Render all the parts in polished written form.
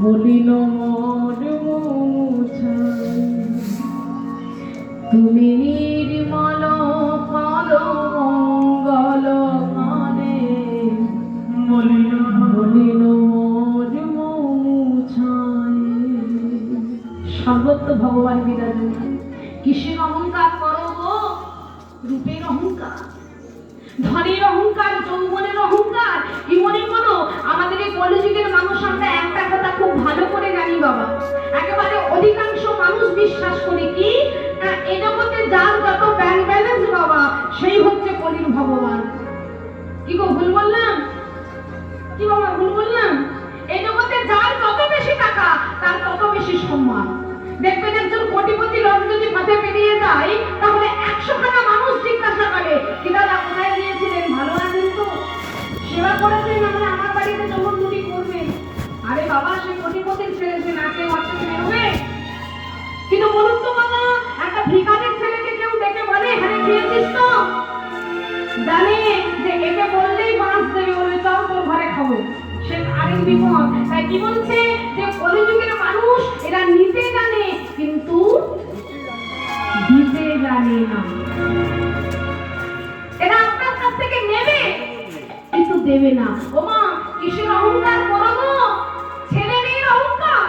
বলিল মোর মুছাই তুমি নির্মল পদ মঙ্গল মানে বলিল মোর মুছাই। সর্বত্র ভগবান বিরাজমান। কিসের অহংকার করো গো? রূপের অহংকার, ধনের অহংকার, যৌবনের অহংকার। কি মনে করো আমাদের এই কলিযুগের মানুষ? আমরা একটা কথা খুব ভালো করে জানি বাবা, একেবারে অধিকাংশ মানুষ বিশ্বাস করে কি এই জগতে যার যত ব্যাংক ব্যালেন্স বাবা সেই হচ্ছে কলির ভগবান। কি গো ভুল বললাম? কি বাবা ভুল বললাম? এই জগতে যার যত বেশি টাকা তার তত বেশি সম্মান। দেখবেন একজন কোটিপতি লোক যদি পথে পেরিয়ে যায় তাহলে 100খানা মানুষ জিজ্ঞাসা করে কি দাদা কোথায় গিয়েছিলেন, ভালো আছেন তো, সেবা করেছেন, আমরা আমার বাড়িতে যখন দুটি করবেন। আরে বাবা সে কোটিপতির ছেলে, সে নাচে বাচ্চা বেরোবে? কিন্তু বলুন তো বাবা, একটা ভিখারির ছেলেকে কেউ দেখে বলে এখানে খেয়েছিস তো? জানে যে একে বললেই বাঁশ দেবে, বলে চল তোর ঘরে খাবো। সে আরেক বিপদ। তাই কি বলছে যে কলিযুগের মানুষ এরা নিতে জানে কিন্তু দিতে জানে না। এরা আপনার কাছ থেকে নেবে কিন্তু দেবে না। ও মা, কিসের অহংকার করো গো? ছেলে মেয়ের অহংকার।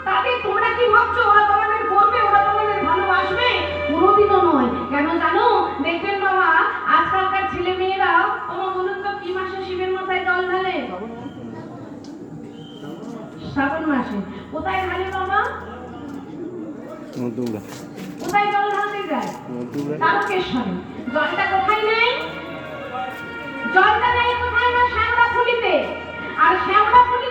তাদের তোমরা কি ভাবছো ওরা তোমাদের করবে, ওরা তোমাদের ভালোবাসবে? কোনোদিনও নয়। কেন জানো? দেখবেন বাবা আজকালকার ছেলে মেয়েরা, ওমা বলুন তো কি মাসে শিবের মাথায় জল ঢালে? শ্রাবণ মাসে। কোথায় ঢালে বাবা? কোথায় জল ঢালতে যায়? তারকেশ্বরে। জলটা কোথায় নেই? জলটা নেই কোথায়? না শ্যামড়া ফুলিতে। আর শ্যামড়া ফুলি